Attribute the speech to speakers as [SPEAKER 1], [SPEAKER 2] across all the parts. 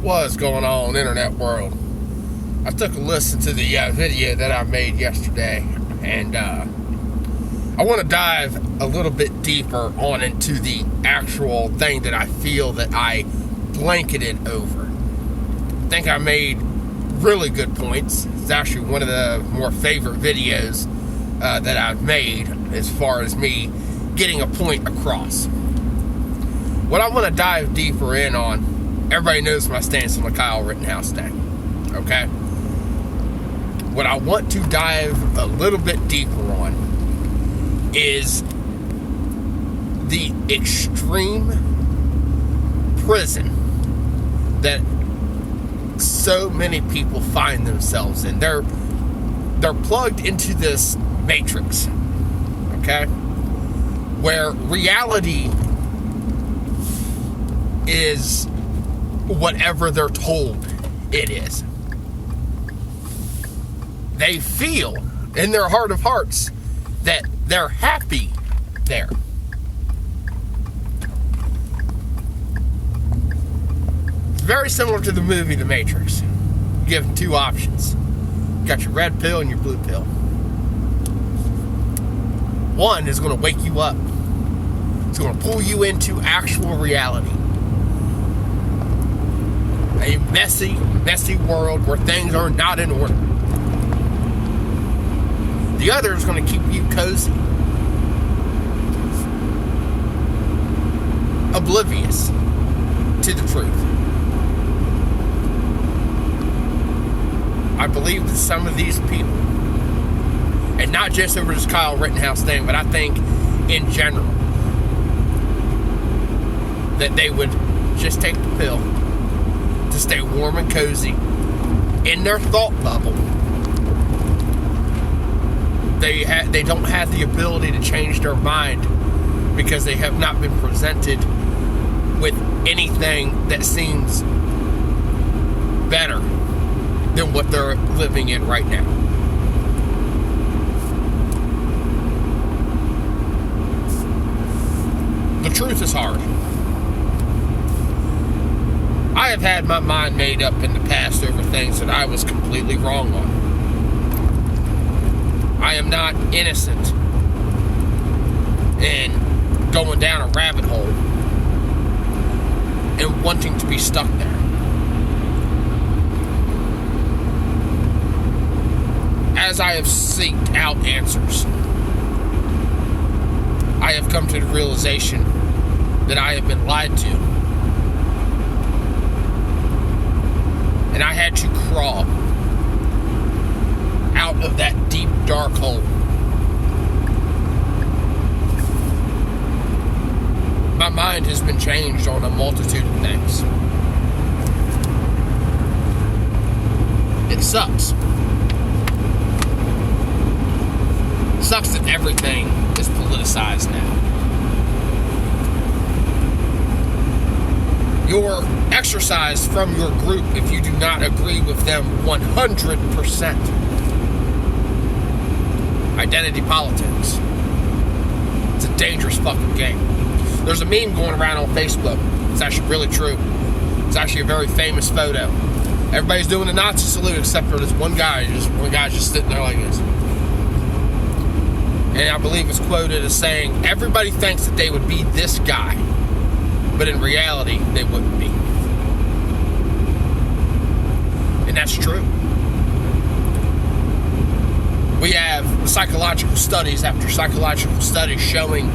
[SPEAKER 1] What's going on, internet world? I took a listen to the video that I made yesterday, and I want to dive a little bit deeper on into the actual thing that I feel that I blanketed over. I think I made really good points. It's actually one of the more favorite videos that I've made as far as me getting a point across. What I want to dive deeper in on, everybody knows my stance on the Kyle Rittenhouse thing, okay? What I want to dive a little bit deeper on is the extreme prison that so many people find themselves in. They're plugged into this matrix, okay? Where reality is whatever they're told it is. They feel in their heart of hearts that they're happy there. It's very similar to the movie The Matrix. You give them two options. You got your red pill and your blue pill. One is going to wake you up. It's going to pull you into actual reality. A messy world where things are not in order. The other is going to keep you cozy, oblivious to the truth. I believe that some of these people, and not just over this Kyle Rittenhouse thing, but I think in general, that they would just take the pill to stay warm and cozy in their thought bubble. They don't have the ability to change their mind because they have not been presented with anything that seems better than what they're living in right now. The truth is hard. I have had my mind made up in the past over things that I was completely wrong on. I am not innocent in going down a rabbit hole and wanting to be stuck there. As I have sought out answers, I have come to the realization that I have been lied to. And I had to crawl out of that deep, dark hole. My mind has been changed on a multitude of things. It sucks. It sucks that everything is politicized now. You're exercised from your group if you do not agree with them 100%. Identity politics. It's a dangerous fucking game. There's a meme going around on Facebook. It's actually really true. It's actually a very famous photo. Everybody's doing the Nazi salute except for this one guy. One guy's just sitting there like this. And I believe it's quoted as saying, everybody thinks that they would be this guy, but in reality, they wouldn't be. And that's true. We have psychological studies after psychological studies showing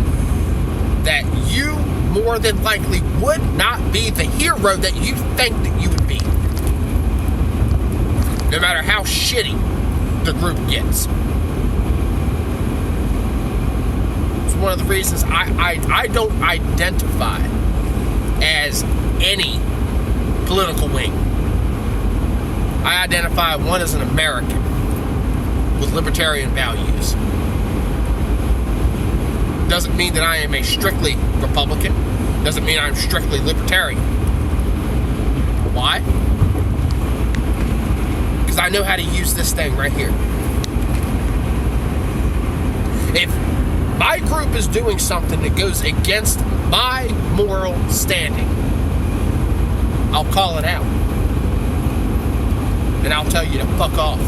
[SPEAKER 1] that you more than likely would not be the hero that you think that you would be. No matter how shitty the group gets. It's one of the reasons I don't identify as any political wing. I identify one as an American with libertarian values. Doesn't mean that I am a strictly Republican. Doesn't mean I'm strictly libertarian. Why? Because I know how to use this thing right here. If my group is doing something that goes against my moral standing, I'll call it out. and I'll tell you to fuck off.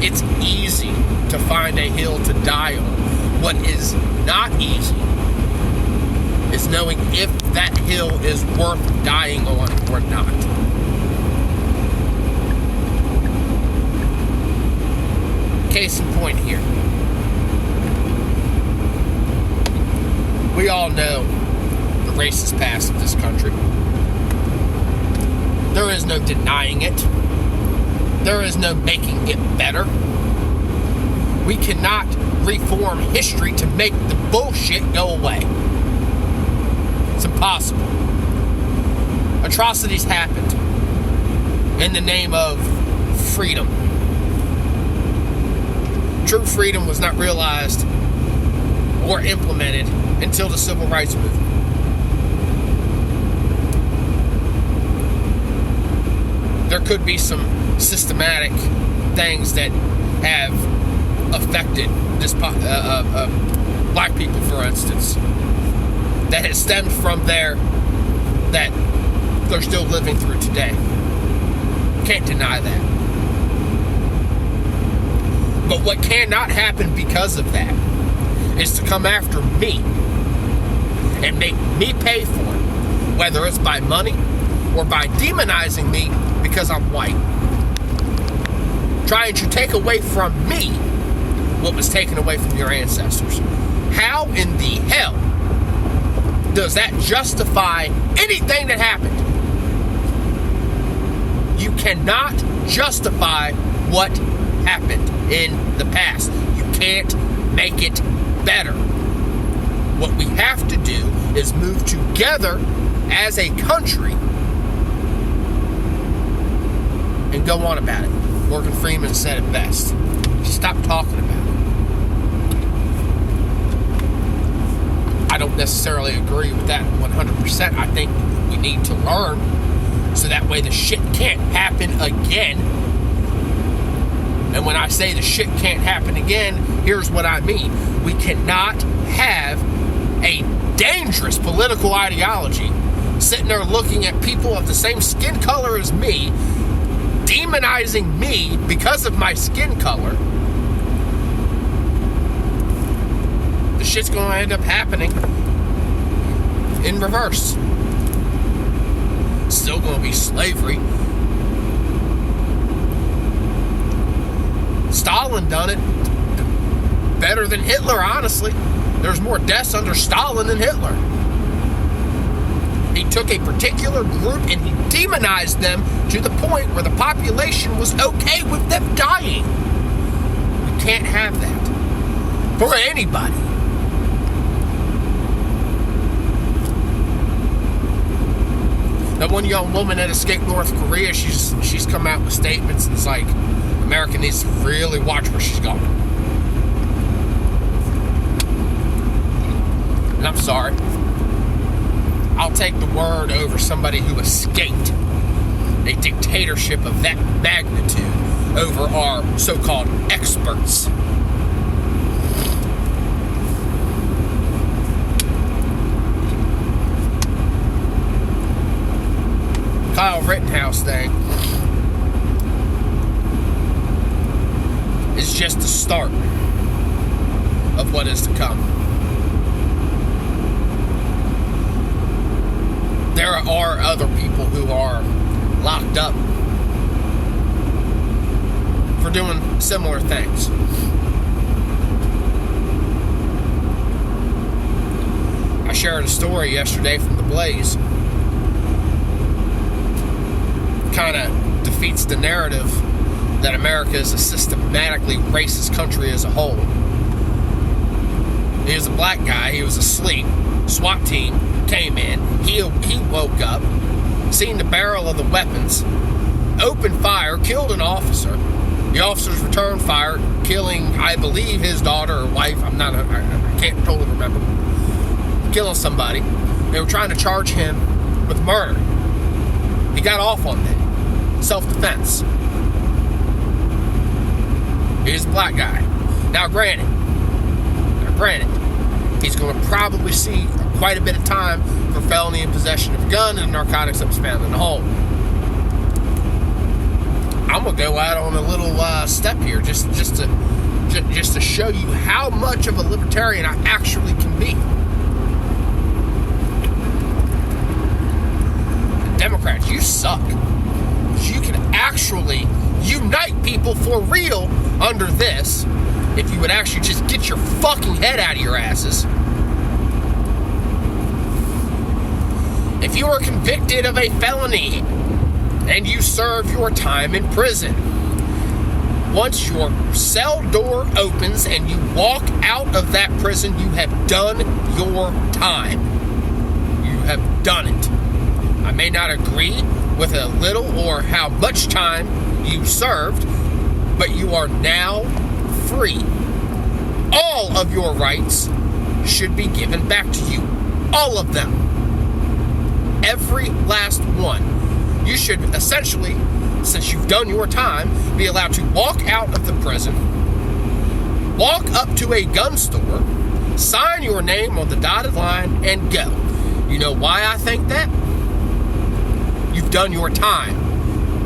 [SPEAKER 1] It's easy to find a hill to die on. What is not easy is knowing if that hill is worth dying on or not. Case in point here. We all know the racist past of this country. There is no denying it. There is no making it better. We cannot reform history to make the bullshit go away. It's impossible. Atrocities happened in the name of freedom. True freedom was not realized or implemented until the Civil Rights Movement. There could be some systematic things that have affected this black people, for instance, that has stemmed from there that they're still living through today. Can't deny that. But what cannot happen because of that is to come after me and make me pay for it, whether it's by money or by demonizing me because I'm white. Trying to take away from me what was taken away from your ancestors. How in the hell does that justify anything that happened? You cannot justify what happened in the past. You can't make it better. What we have to do is move together as a country and go on about it. Morgan Freeman said it best. Stop talking about it. I don't necessarily agree with that 100%. I think we need to learn so that way the shit can't happen again. And when I say the shit can't happen again, here's what I mean. We cannot have a dangerous political ideology sitting there looking at people of the same skin color as me, demonizing me because of my skin color. The shit's going to end up happening in reverse. Still going to be slavery. Stalin done it better than Hitler, honestly. There's more deaths under Stalin than Hitler. He took a particular group and he demonized them to the point where the population was okay with them dying. We can't have that for anybody. That one young woman that escaped North Korea, she's come out with statements and it's like, America needs to really watch where she's going. And I'm sorry. I'll take the word over somebody who escaped a dictatorship of that magnitude over our so-called experts. Kyle Rittenhouse thing is just the start of what is to come. There are other people who are locked up for doing similar things. I shared a story yesterday from the Blaze. Kind of defeats the narrative that America is a systematically racist country as a whole. He was a black guy. He was asleep. SWAT team came in. He woke up, seen the barrel of the weapons, opened fire, killed an officer. The officers returned fire, killing, I believe, his daughter or wife. I can't totally remember. Killing somebody. They were trying to charge him with murder. He got off on that. Self-defense. He's a black guy. Now granted, he's going to probably see a quite a bit of time for felony in possession of a gun and narcotics that was found in the home. I'm gonna go out on a little step here, just to show you how much of a libertarian I actually can be. Democrats, you suck. You can actually unite people for real under this if you would actually just get your fucking head out of your asses. If you are convicted of a felony and you serve your time in prison, once your cell door opens and you walk out of that prison, you have done your time. You have done it. I may not agree with a little or how much time you served, but you are now free. All of your rights should be given back to you. All of them. Every last one. You should essentially, since you've done your time, be allowed to walk out of the prison, walk up to a gun store, sign your name on the dotted line, and go. You know why I think that? You've done your time.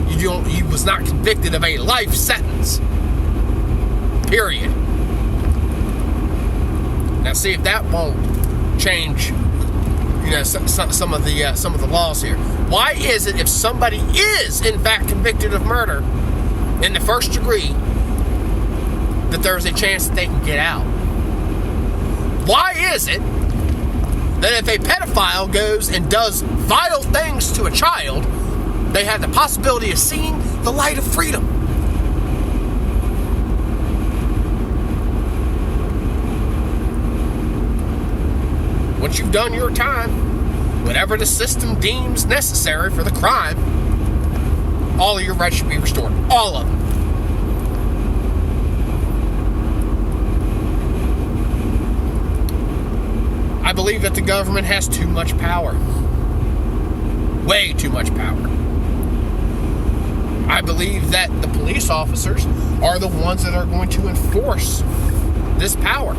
[SPEAKER 1] You was not convicted of a life sentence. Period. Now see if that won't change, some of the laws here. Why is it if somebody is in fact convicted of murder in the first degree that there's a chance that they can get out? Why is it that if a pedophile goes and does vile things to a child, they have the possibility of seeing the light of freedom? Once you've done your time, whatever the system deems necessary for the crime, all of your rights should be restored. All of them. I believe that the government has too much power. Way too much power. I believe that the police officers are the ones that are going to enforce this power.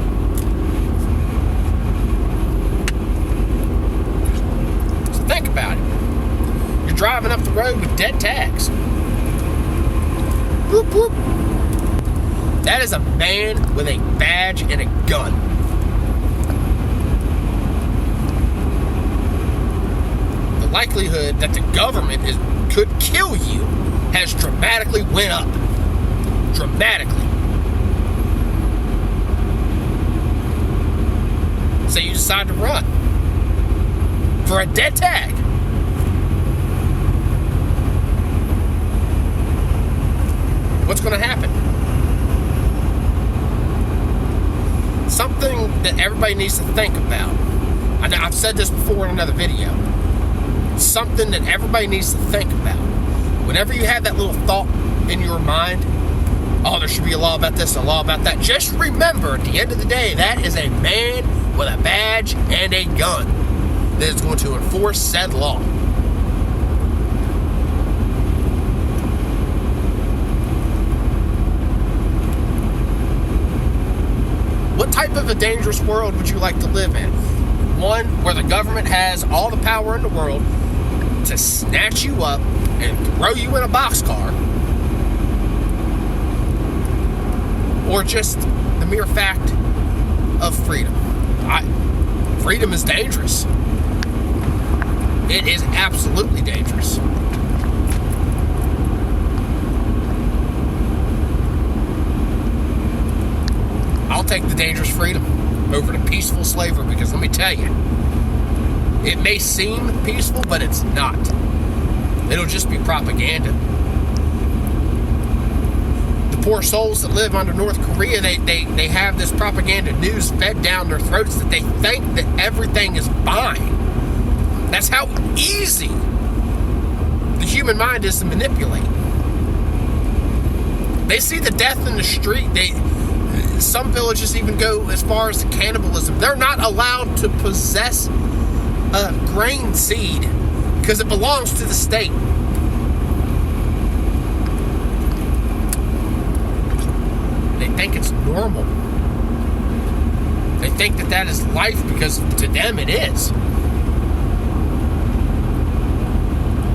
[SPEAKER 1] So think about it. You're driving up the road with dead tags. Whoop, whoop. That is a man with a badge and a gun. The likelihood that the government could kill you has dramatically went up. Dramatically. So you decide to run for a dead tag. What's going to happen? Something that everybody needs to think about. I've said this before in another video. Something that everybody needs to think about. Whenever you have that little thought in your mind, oh, there should be a law about this, a law about that, just remember, at the end of the day, that is a man with a badge and a gun that is going to enforce said law. What type of a dangerous world would you like to live in? One where the government has all the power in the world to snatch you up and throw you in a boxcar, or just the mere fact of freedom? Freedom is dangerous. It is absolutely dangerous. I'll take the dangerous freedom over the peaceful slavery, because let me tell you, it may seem peaceful, but it's not. It'll just be propaganda. The poor souls that live under North Korea, they have this propaganda news fed down their throats that they think that everything is fine. That's how easy the human mind is to manipulate. They see the death in the street. Some villages even go as far as to cannibalism. They're not allowed to possess a grain seed because it belongs to the state. They think it's normal. They think that that is life because to them it is.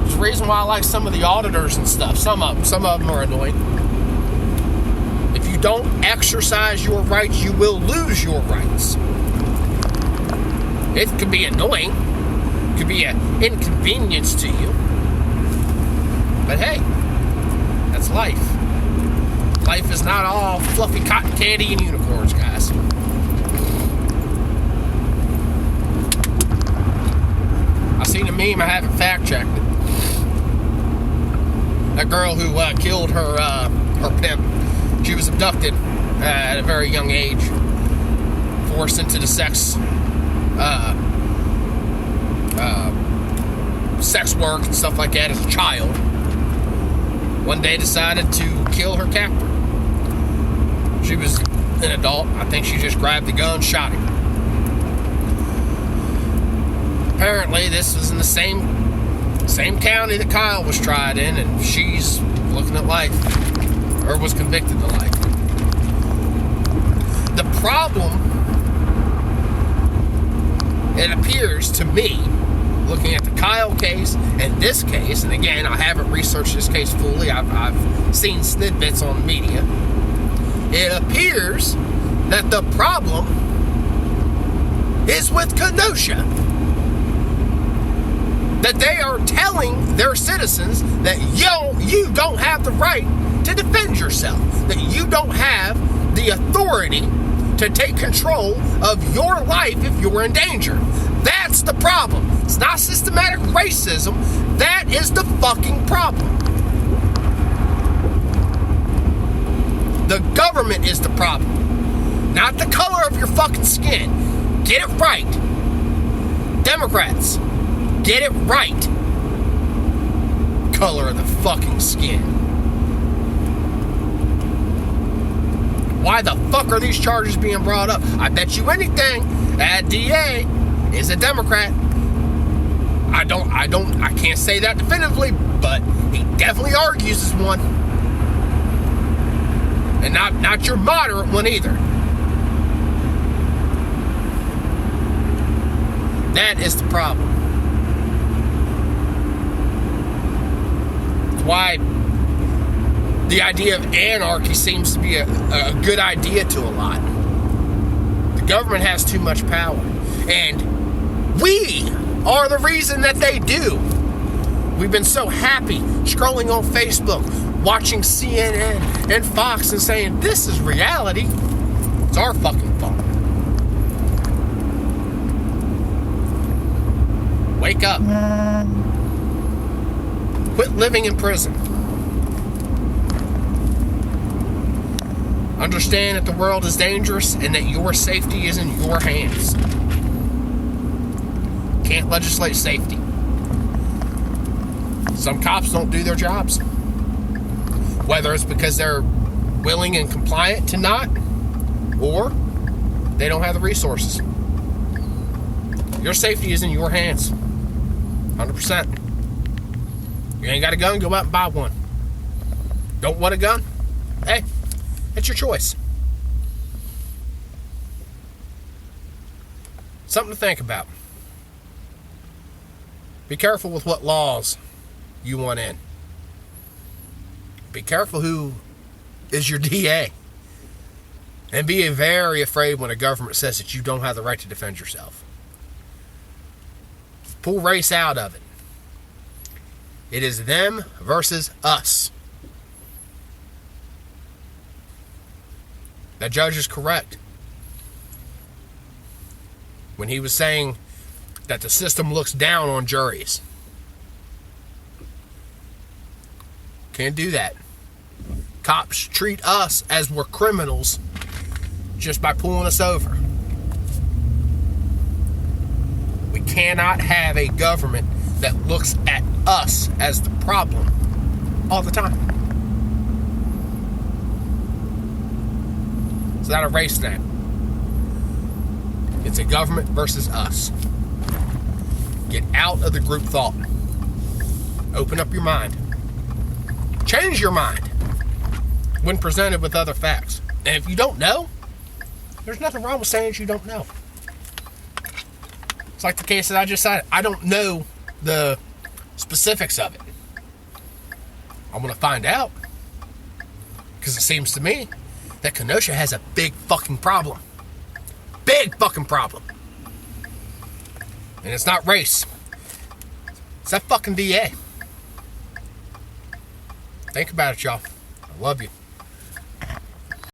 [SPEAKER 1] There's a reason why I like some of the auditors and stuff. Some of them are annoying. If you don't exercise your rights, you will lose your rights. It can be annoying. It can be an inconvenience to you. But hey, that's life. Life is not all fluffy cotton candy and unicorns, guys. I seen a meme, I haven't fact-checked it. That girl who killed her pimp, she was abducted at a very young age, forced into the sex work and stuff like that as a child. One day decided to kill her captor. She was an adult. I think she just grabbed the gun, shot him. Apparently, this was in the same county that Kyle was tried in, and she's looking at life, or was convicted of life. The problem, it appears to me, looking at the Kyle case and this case, and again, I haven't researched this case fully, I've seen snippets on media, it appears that the problem is with Kenosha. That they are telling their citizens that you don't have the right to defend yourself. That you don't have the authority to take control of your life if you're in danger. That's the problem. It's not systematic racism. That is the fucking problem. The government is the problem. Not the color of your fucking skin. Get it right. Democrats, get it right. Color of the fucking skin. Why the fuck are these charges being brought up? I bet you anything that DA is a Democrat. I can't say that definitively, but he definitely argues as one. And not your moderate one either. That is the problem. It's why the idea of anarchy seems to be a good idea to a lot. The government has too much power. And we are the reason that they do. We've been so happy scrolling on Facebook, watching CNN and Fox and saying, this is reality. It's our fucking fault. Wake up. Quit living in prison. Understand that the world is dangerous and that your safety is in your hands. Can't legislate safety. Some cops don't do their jobs. Whether it's because they're willing and compliant to not, or they don't have the resources. Your safety is in your hands. 100%. You ain't got a gun, go out and buy one. Don't want a gun? Hey, it's your choice. Something to think about. Be careful with what laws you want in. Be careful who is your DA. And be very afraid when a government says that you don't have the right to defend yourself. Pull race out of it. It is them versus us. That judge is correct when he was saying that the system looks down on juries. Can't do that. Cops treat us as we're criminals just by pulling us over. We cannot have a government that looks at us as the problem all the time. It's not a race thing. It's a government versus us. Get out of the group thought. Open up your mind. Change your mind when presented with other facts. And if you don't know, There's nothing wrong with saying you don't know. It's like the case that I just said. I don't know the specifics of it. I'm going to find out. Because it seems to me that Kenosha has a big fucking problem. Big fucking problem. And it's not race. It's that fucking DA. Think about it, y'all. I love you.